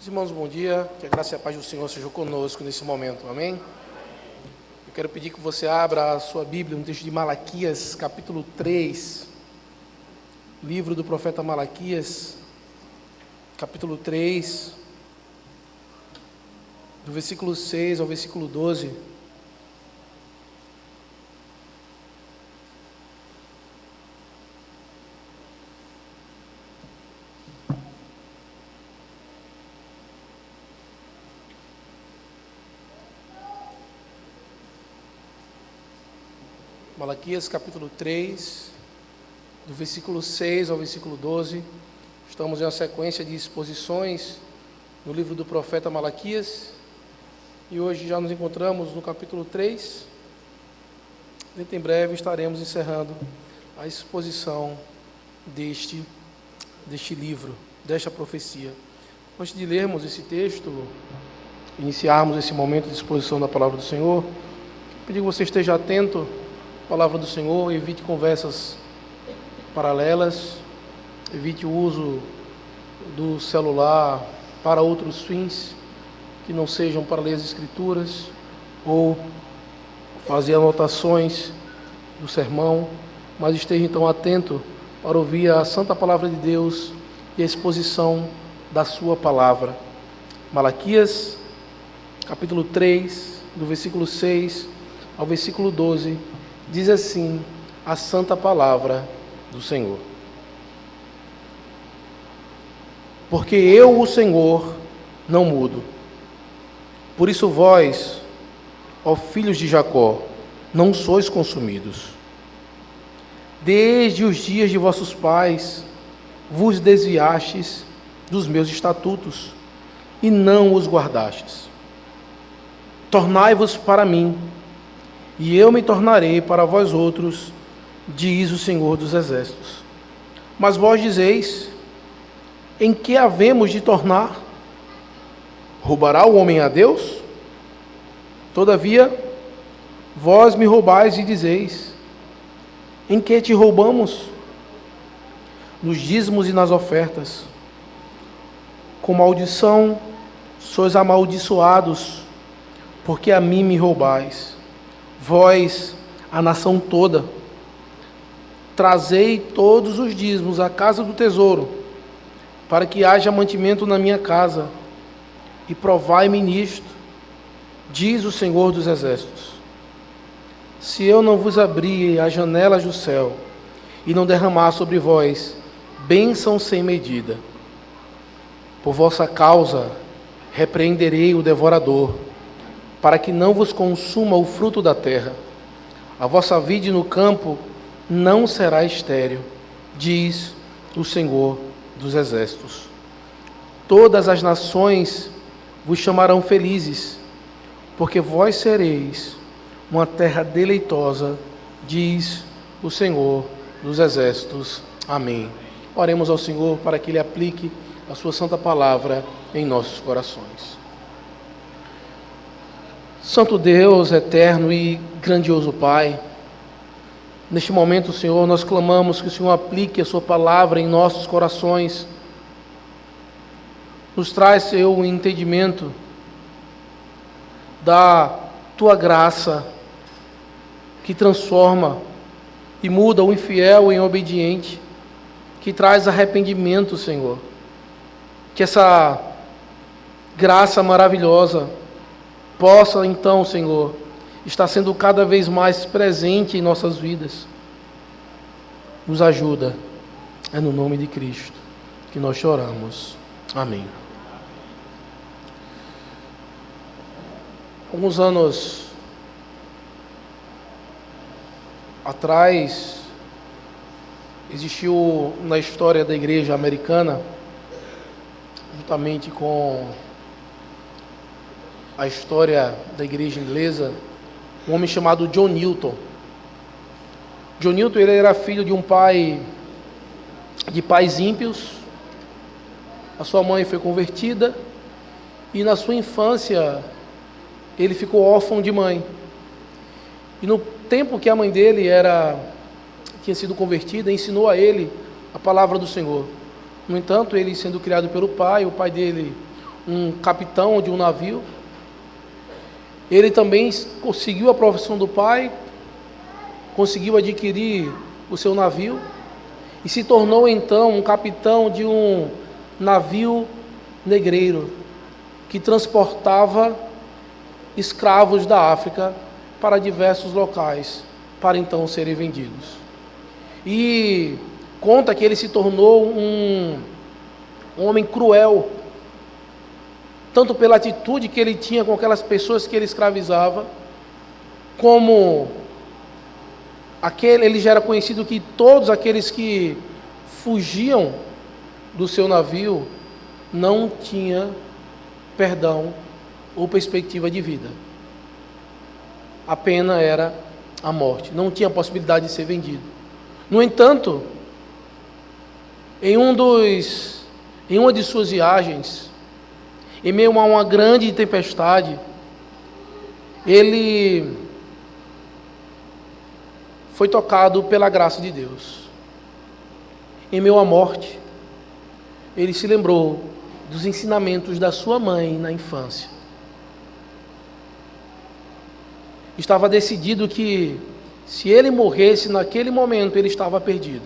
Irmãos, bom dia, que a graça e a paz do Senhor sejam conosco nesse momento, amém? Eu quero pedir que você abra a sua Bíblia, um texto de Malaquias, capítulo 3, livro do profeta Malaquias, capítulo 3, do versículo 6 ao versículo 12. Malaquias capítulo 3, do versículo 6 ao versículo 12, estamos em uma sequência de exposições no livro do profeta Malaquias, e hoje já nos encontramos no capítulo 3, dentro em breve estaremos encerrando a exposição deste livro, desta profecia. Antes de lermos esse texto, iniciarmos esse momento de exposição da palavra do Senhor, pedir que você esteja atento palavra do Senhor, evite conversas paralelas, evite o uso do celular para outros fins que não sejam para ler as Escrituras ou fazer anotações do sermão, mas esteja então atento para ouvir a santa palavra de Deus e a exposição da sua palavra. Malaquias, capítulo 3, do versículo 6 ao versículo 12, diz assim a santa palavra do Senhor. Porque eu, o Senhor, não mudo. Por isso vós, ó filhos de Jacó, não sois consumidos. Desde os dias de vossos pais vos desviastes dos meus estatutos e não os guardastes. Tornai-vos para mim, e eu me tornarei para vós outros, diz o Senhor dos Exércitos. Mas vós dizeis, em que havemos de tornar? Roubará o homem a Deus? Todavia, vós me roubais e dizeis, em que te roubamos? Nos dízimos e nas ofertas. Com maldição sois amaldiçoados, porque a mim me roubais. Vós, a nação toda, trazei todos os dízimos à casa do tesouro, para que haja mantimento na minha casa, e provai-me nisto, diz o Senhor dos Exércitos. Se eu não vos abrir as janelas do céu, e não derramar sobre vós bênção sem medida, por vossa causa repreenderei o devorador, para que não vos consuma o fruto da terra. A vossa vide no campo não será estéril, diz o Senhor dos Exércitos. Todas as nações vos chamarão felizes, porque vós sereis uma terra deleitosa, diz o Senhor dos Exércitos. Amém. Oremos ao Senhor para que Ele aplique a sua santa palavra em nossos corações. Santo Deus, eterno e grandioso Pai, neste momento, Senhor, nós clamamos que o Senhor aplique a sua palavra em nossos corações. Nos traz, Senhor, o entendimento da Tua graça, que transforma e muda o infiel em obediente, que traz arrependimento, Senhor. Que essa graça maravilhosa possa então, Senhor, estar sendo cada vez mais presente em nossas vidas. Nos ajuda. É no nome de Cristo que nós choramos. Amém. Alguns anos atrás, existiu na história da igreja americana, juntamente com a história da igreja inglesa, um homem chamado John Newton. John Newton, ele era filho de pais ímpios. A sua mãe foi convertida e na sua infância ele ficou órfão de mãe. E no tempo que a mãe dele tinha sido convertida, ensinou a ele a palavra do Senhor. No entanto, ele sendo criado pelo pai, o pai dele um capitão de um navio. Ele também conseguiu a profissão do pai, conseguiu adquirir o seu navio e se tornou então um capitão de um navio negreiro que transportava escravos da África para diversos locais, para então serem vendidos. E conta que ele se tornou um homem cruel, tanto pela atitude que ele tinha com aquelas pessoas que ele escravizava, como ele já era conhecido que todos aqueles que fugiam do seu navio não tinham perdão ou perspectiva de vida. A pena era a morte, não tinha possibilidade de ser vendido. No entanto, em uma de suas viagens, em meio a uma grande tempestade, ele foi tocado pela graça de Deus. Em meio à morte, ele se lembrou dos ensinamentos da sua mãe na infância. Estava decidido que, se ele morresse naquele momento, ele estava perdido.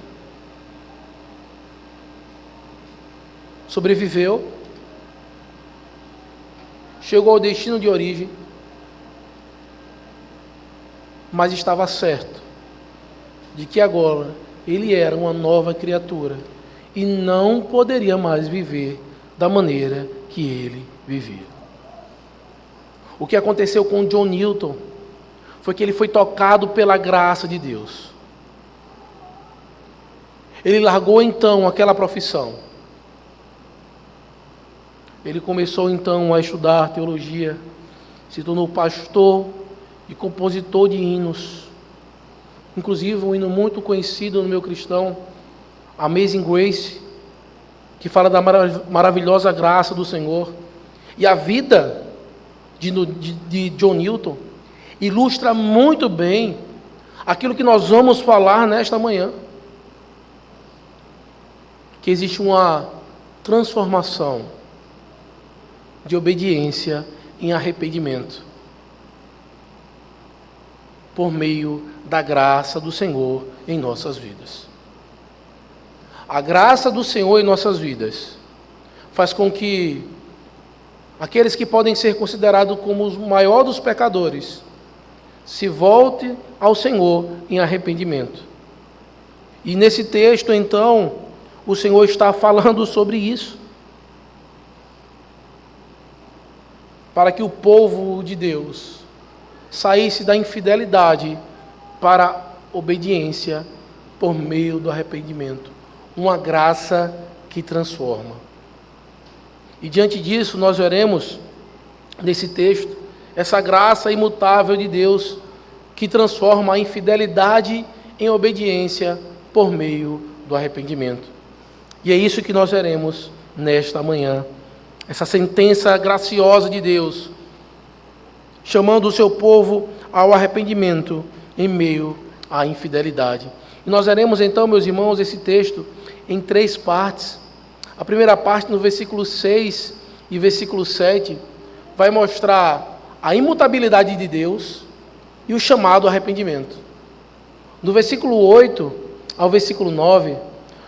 Sobreviveu, chegou ao destino de origem, mas estava certo de que agora ele era uma nova criatura e não poderia mais viver da maneira que ele vivia. O que aconteceu com John Newton foi que ele foi tocado pela graça de Deus. Ele largou então aquela profissão. Ele começou então a estudar teologia, se tornou pastor e compositor de hinos. Inclusive um hino muito conhecido no meio cristão, Amazing Grace, que fala da maravilhosa graça do Senhor. E a vida de John Newton ilustra muito bem aquilo que nós vamos falar nesta manhã. Que existe uma transformação de obediência em arrependimento por meio da graça do Senhor em nossas vidas. A graça do Senhor em nossas vidas faz com que aqueles que podem ser considerados como os maiores dos pecadores se voltem ao Senhor em arrependimento. E nesse texto, então, o Senhor está falando sobre isso, para que o povo de Deus saísse da infidelidade para a obediência por meio do arrependimento. Uma graça que transforma. E diante disso, nós veremos nesse texto essa graça imutável de Deus que transforma a infidelidade em obediência por meio do arrependimento. E é isso que nós veremos nesta manhã. Essa sentença graciosa de Deus, chamando o seu povo ao arrependimento em meio à infidelidade. E nós veremos então, meus irmãos, esse texto em 3 partes. A primeira parte, no versículo 6 e versículo 7, vai mostrar a imutabilidade de Deus e o chamado ao arrependimento. Do versículo 8 ao versículo 9,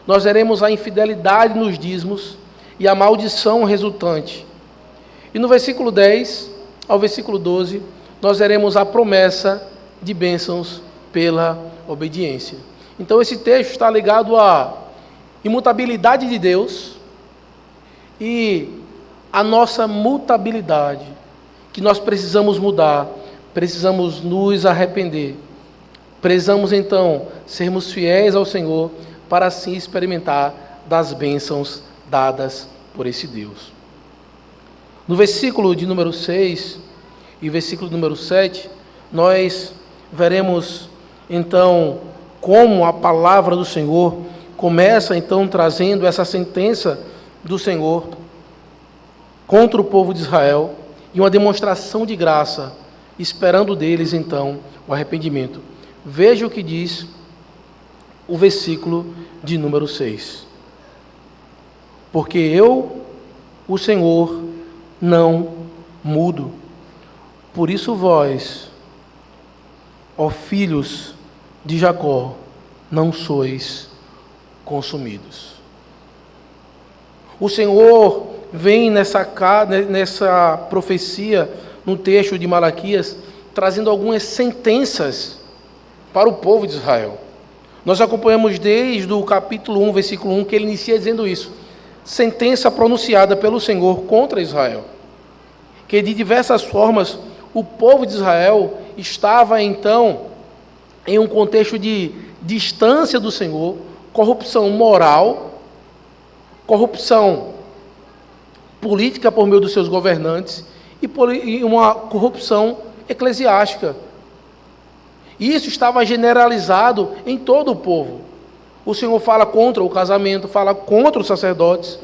nós veremos a infidelidade nos dízimos e a maldição resultante. E no versículo 10 ao versículo 12, nós veremos a promessa de bênçãos pela obediência. Então esse texto está ligado à imutabilidade de Deus e à nossa mutabilidade, que nós precisamos mudar, precisamos nos arrepender. Precisamos então sermos fiéis ao Senhor para assim experimentar das bênçãos dadas por esse Deus. No versículo de número 6 e versículo número 7, nós veremos então como a palavra do Senhor começa então trazendo essa sentença do Senhor contra o povo de Israel e uma demonstração de graça, esperando deles então o arrependimento. Veja o que diz o versículo de número 6. Porque eu, o Senhor, não mudo. Por isso vós, ó filhos de Jacó, não sois consumidos. O Senhor vem nessa profecia, no texto de Malaquias, trazendo algumas sentenças para o povo de Israel. Nós acompanhamos desde o capítulo 1, versículo 1, que ele inicia dizendo isso. Sentença pronunciada pelo Senhor contra Israel. Que de diversas formas o povo de Israel estava então em um contexto de distância do Senhor, corrupção moral, corrupção política por meio dos seus governantes e uma corrupção eclesiástica. E isso estava generalizado em todo o povo. O Senhor fala contra o casamento, fala contra os sacerdotes,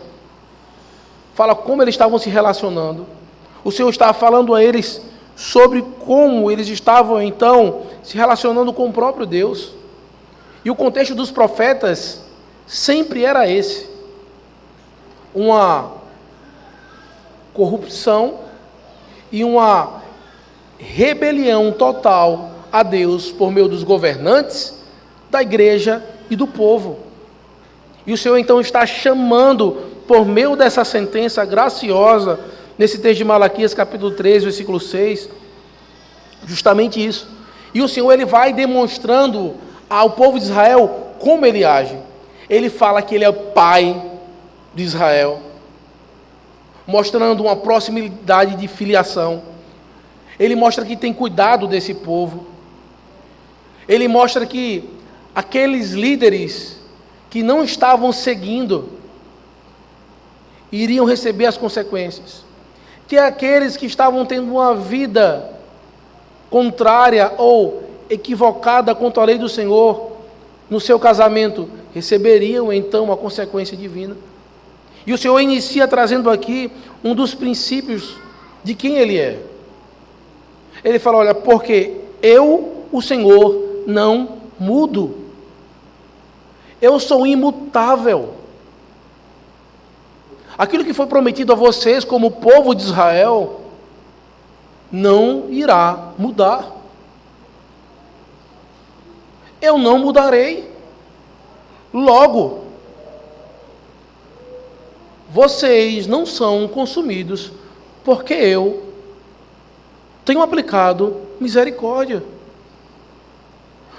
fala como eles estavam se relacionando. O Senhor estava falando a eles sobre como eles estavam, então, se relacionando com o próprio Deus. E o contexto dos profetas sempre era esse. Uma corrupção e uma rebelião total a Deus por meio dos governantes, da igreja e do povo. E o Senhor então está chamando, por meio dessa sentença graciosa, nesse texto de Malaquias, capítulo 3, versículo 6, justamente isso. E o Senhor ele vai demonstrando ao povo de Israel como ele age. Ele fala que ele é o pai de Israel, mostrando uma proximidade de filiação. Ele mostra que tem cuidado desse povo. Ele mostra que aqueles líderes que não estavam seguindo iriam receber as consequências. Que aqueles que estavam tendo uma vida contrária ou equivocada contra a lei do Senhor no seu casamento, receberiam então a consequência divina. E o Senhor inicia trazendo aqui um dos princípios de quem Ele é. Ele fala, olha, porque eu, o Senhor, não mudo. Eu sou imutável. Aquilo que foi prometido a vocês como povo de Israel não irá mudar. Eu não mudarei. Logo, vocês não são consumidos, porque eu tenho aplicado misericórdia.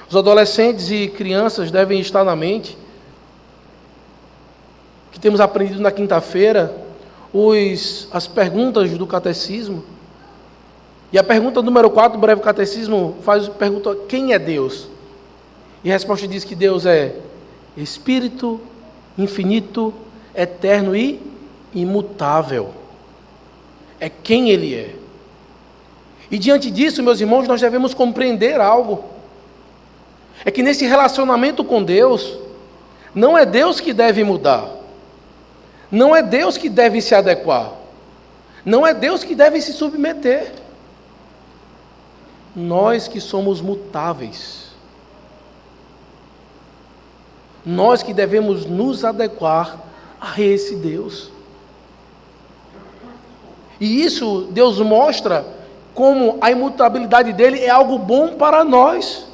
Os adolescentes e crianças devem estar na mente que temos aprendido na quinta-feira as perguntas do catecismo. E a pergunta número 4 do breve catecismo pergunta: quem é Deus? E a resposta diz que Deus é Espírito, infinito, eterno e imutável. É quem Ele é. E diante disso, meus irmãos, nós devemos compreender algo. É que nesse relacionamento com Deus, não é Deus que deve mudar. Não é Deus que deve se adequar. Não é Deus que deve se submeter. Nós que somos mutáveis. Nós que devemos nos adequar a esse Deus. E isso Deus mostra como a imutabilidade dele é algo bom para nós.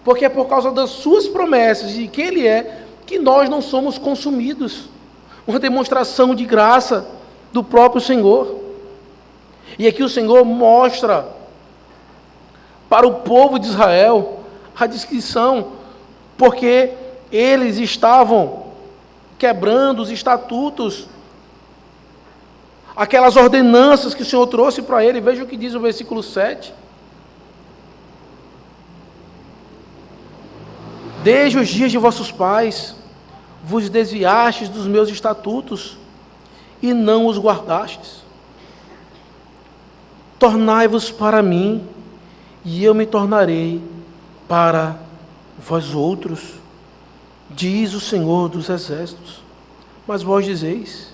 Porque é por causa das suas promessas e de quem Ele é, que nós não somos consumidos. Uma demonstração de graça do próprio Senhor. E aqui o Senhor mostra para o povo de Israel a descrição, porque eles estavam quebrando os estatutos, aquelas ordenanças que o Senhor trouxe para ele. Veja o que diz o versículo 7. Desde os dias de vossos pais, vos desviastes dos meus estatutos, e não os guardastes. Tornai-vos para mim, e eu me tornarei para vós outros, diz o Senhor dos Exércitos. Mas vós dizeis,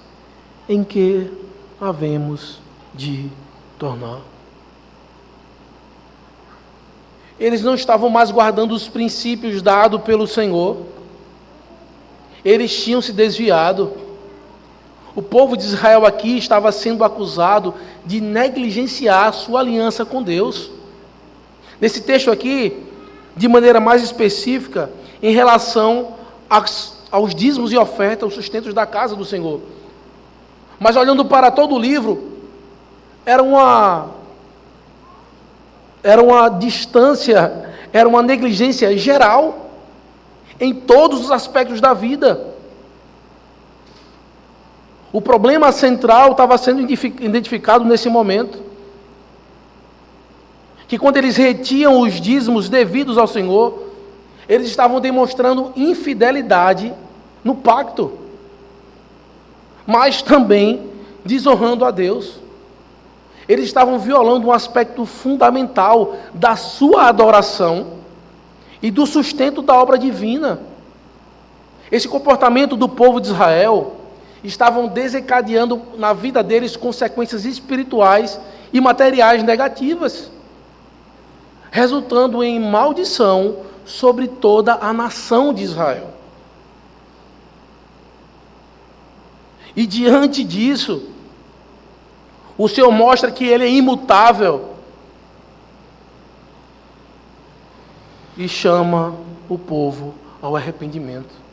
em que havemos de tornar? Eles não estavam mais guardando os princípios dados pelo Senhor. Eles tinham se desviado. O povo de Israel aqui estava sendo acusado de negligenciar sua aliança com Deus. Nesse texto aqui, de maneira mais específica, em relação aos dízimos e ofertas, aos sustentos da casa do Senhor. Mas olhando para todo o livro, era uma distância, era uma negligência geral em todos os aspectos da vida. O problema central estava sendo identificado nesse momento, que quando eles retiam os dízimos devidos ao Senhor, eles estavam demonstrando infidelidade no pacto, mas também desonrando a Deus. Eles estavam violando um aspecto fundamental da sua adoração e do sustento da obra divina. Esse comportamento do povo de Israel estavam desencadeando na vida deles consequências espirituais e materiais negativas, resultando em maldição sobre toda a nação de Israel. E diante disso, o Senhor mostra que Ele é imutável e chama o povo ao arrependimento.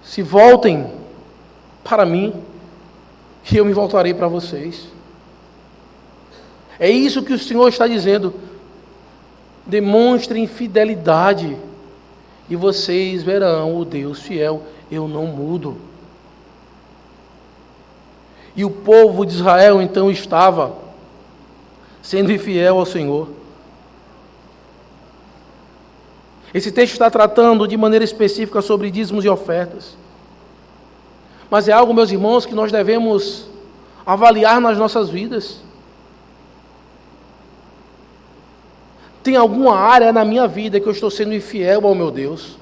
Se voltem para mim, e eu me voltarei para vocês. É isso que o Senhor está dizendo. Demonstrem fidelidade, e vocês verão o Deus fiel. Eu não mudo. E o povo de Israel então estava sendo infiel ao Senhor. Esse texto está tratando de maneira específica sobre dízimos e ofertas. Mas é algo, meus irmãos, que nós devemos avaliar nas nossas vidas. Tem alguma área na minha vida que eu estou sendo infiel ao meu Deus?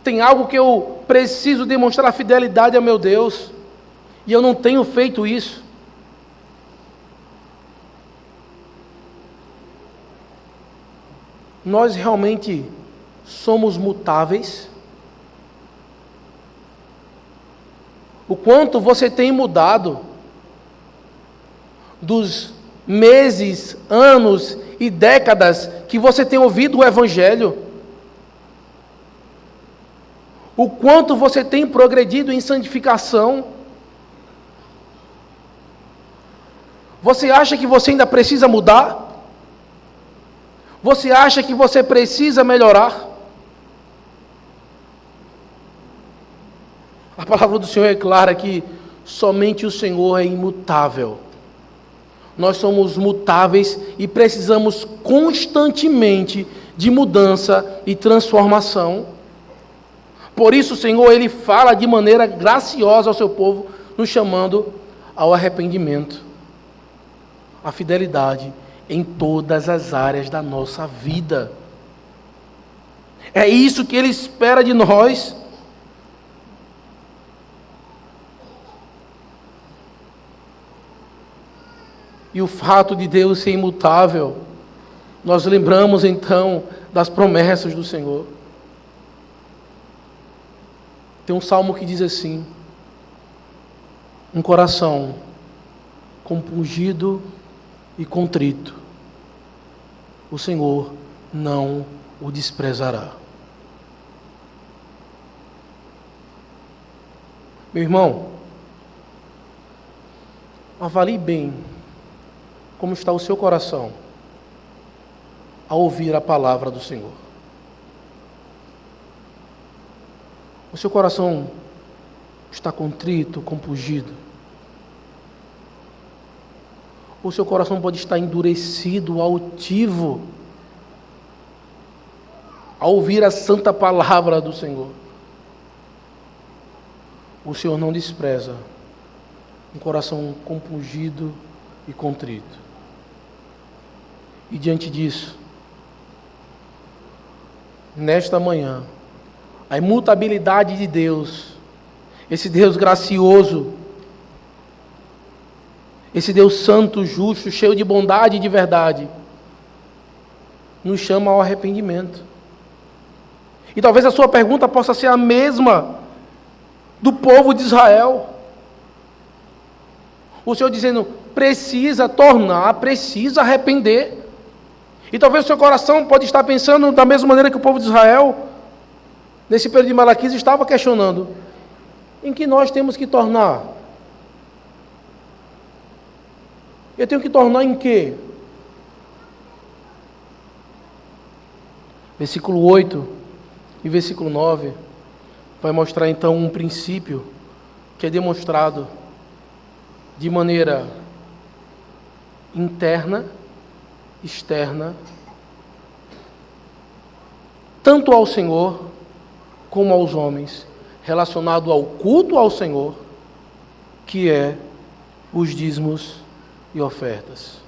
Tem algo que eu preciso demonstrar fidelidade ao meu Deus, e eu não tenho feito isso? Nós realmente somos mutáveis? O quanto você tem mudado dos meses, anos e décadas que você tem ouvido o Evangelho? O quanto você tem progredido em santificação? Você acha que você ainda precisa mudar? Você acha que você precisa melhorar? A palavra do Senhor é clara que somente o Senhor é imutável. Nós somos mutáveis e precisamos constantemente de mudança e transformação. Por isso o Senhor, Ele fala de maneira graciosa ao seu povo, nos chamando ao arrependimento, à fidelidade em todas as áreas da nossa vida. É isso que Ele espera de nós. E o fato de Deus ser imutável, nós lembramos então das promessas do Senhor. Tem um salmo que diz assim: um coração compungido e contrito, o Senhor não o desprezará. Meu irmão, avalie bem como está o seu coração ao ouvir a palavra do Senhor. O seu coração está contrito, compungido? O seu coração pode estar endurecido, altivo, ao ouvir a santa palavra do Senhor? O Senhor não despreza um coração compungido e contrito. E diante disso, nesta manhã, a imutabilidade de Deus, esse Deus gracioso, esse Deus santo, justo, cheio de bondade e de verdade, nos chama ao arrependimento. E talvez a sua pergunta possa ser a mesma do povo de Israel. O Senhor dizendo, precisa tornar, precisa arrepender. E talvez o seu coração pode estar pensando da mesma maneira que o povo de Israel, nesse período de Malaquias, estava questionando, em que nós temos que tornar? Eu tenho que tornar em quê? Versículo 8 e versículo 9 vai mostrar então um princípio que é demonstrado de maneira interna, externa, tanto ao Senhor como aos homens, relacionado ao culto ao Senhor, que é os dízimos e ofertas.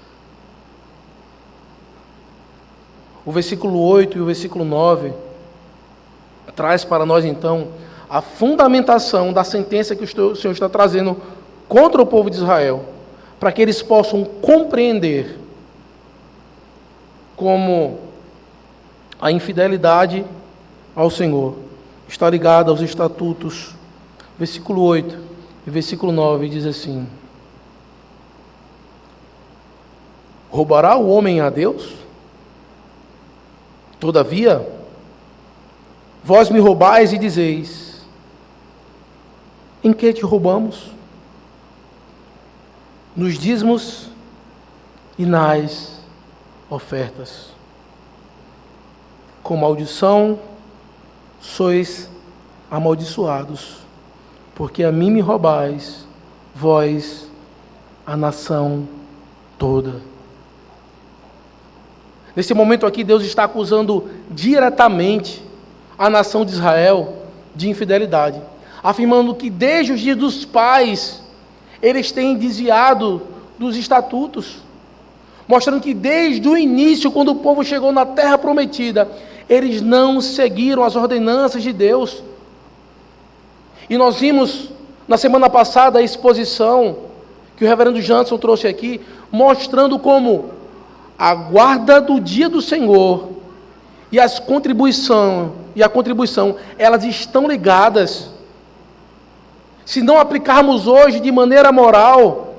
O versículo 8 e o versículo 9 traz para nós então a fundamentação da sentença que o Senhor está trazendo contra o povo de Israel, para que eles possam compreender como a infidelidade ao Senhor está ligada aos estatutos. Versículo 8 e versículo 9 diz assim: roubará o homem a Deus? Todavia, vós me roubais e dizeis, em que te roubamos? Nos dízimos e nas ofertas. Com maldição sois amaldiçoados, porque a mim me roubais, vós, a nação toda. Nesse momento aqui, Deus está acusando diretamente a nação de Israel de infidelidade, afirmando que desde os dias dos pais, eles têm desviado dos estatutos, mostrando que desde o início, quando o povo chegou na terra prometida, eles não seguiram as ordenanças de Deus. E nós vimos na semana passada a exposição que o reverendo Janson trouxe aqui, mostrando como a guarda do dia do Senhor e a contribuição, elas estão ligadas. Se não aplicarmos hoje de maneira moral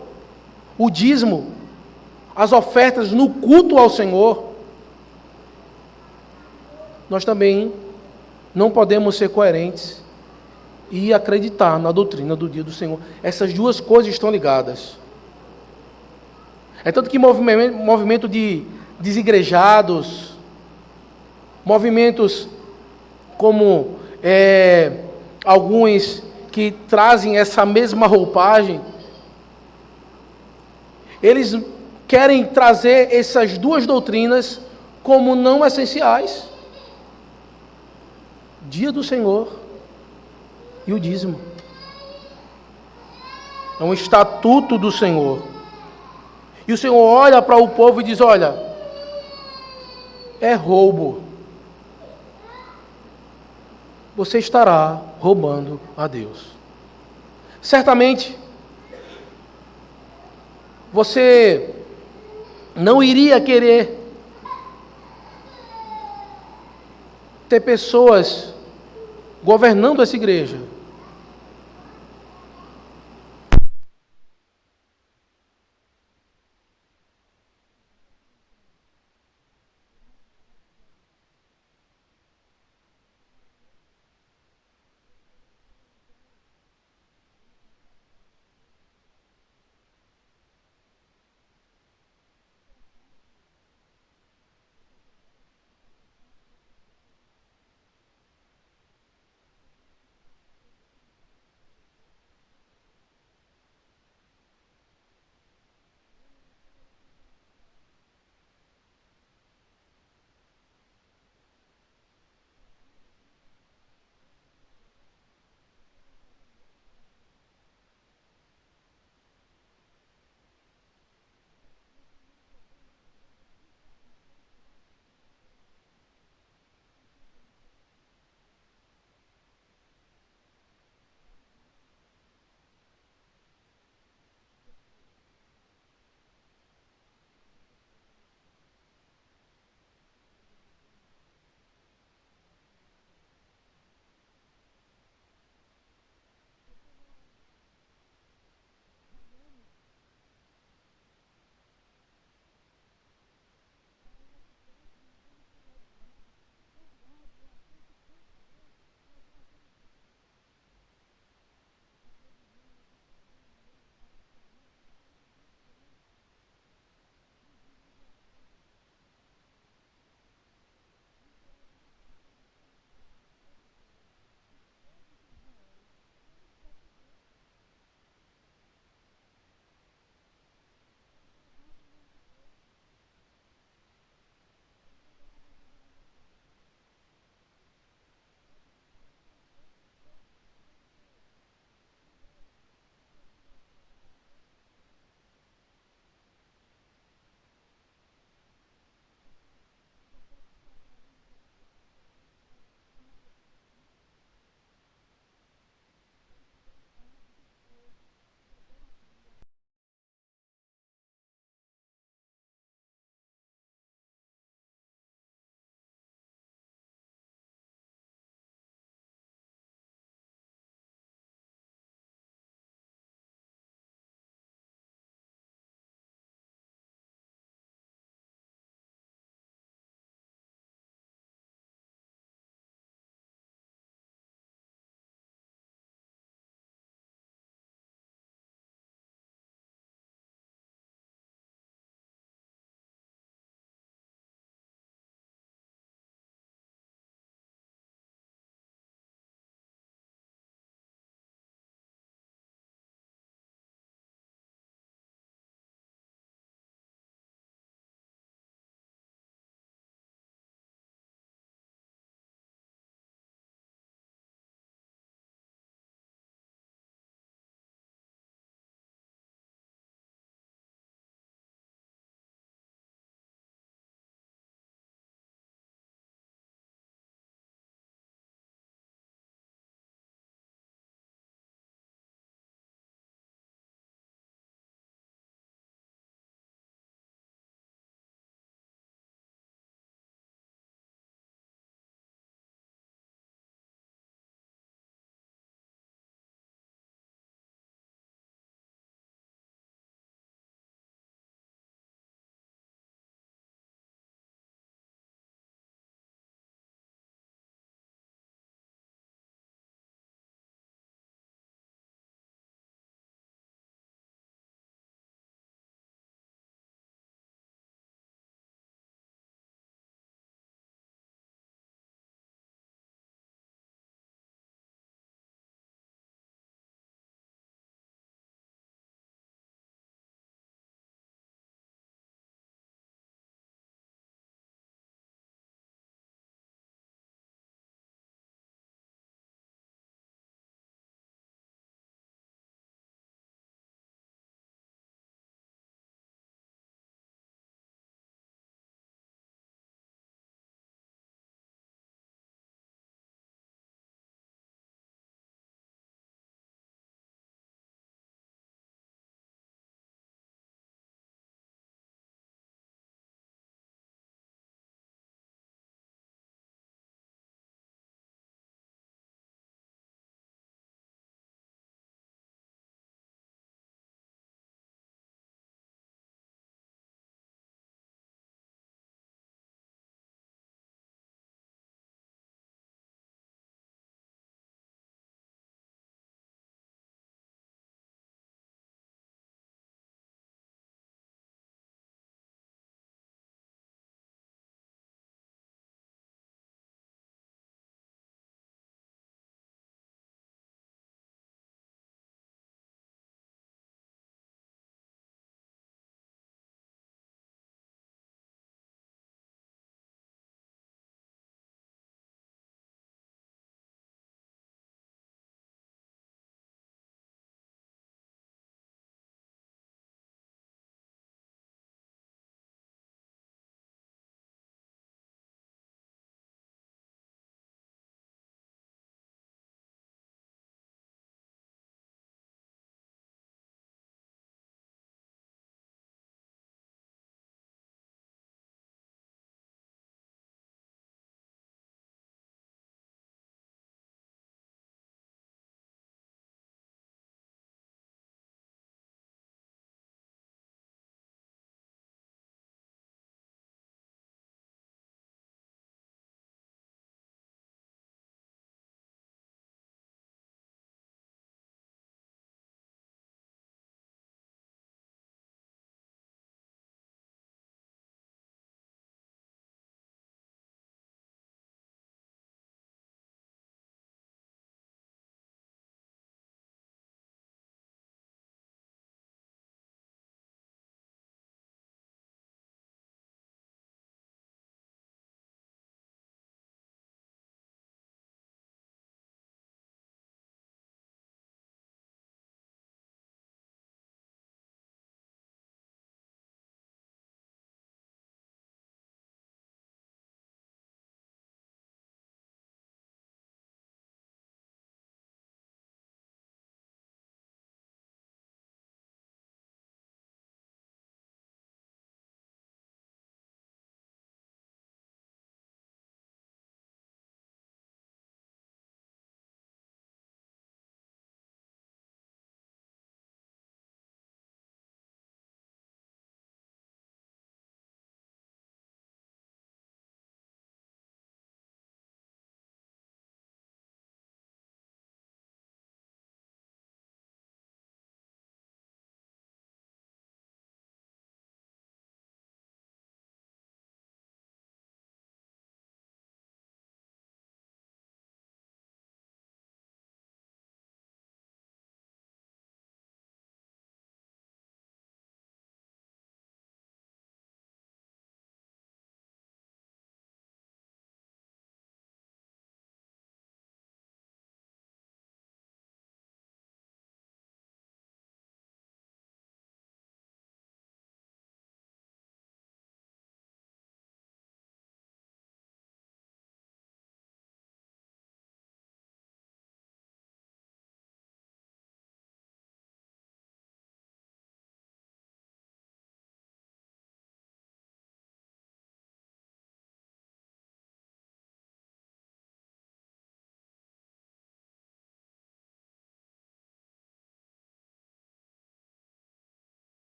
o dízimo, as ofertas no culto ao Senhor, nós também não podemos ser coerentes e acreditar na doutrina do dia do Senhor. Essas duas coisas estão ligadas. É tanto que movimento de desigrejados, movimentos como alguns que trazem essa mesma roupagem, eles querem trazer essas duas doutrinas como não essenciais. Dia do Senhor e o dízimo. É um estatuto do Senhor. E o Senhor olha para o povo e diz, olha, é roubo. Você estará roubando a Deus. Certamente, você não iria querer ter pessoas governando essa igreja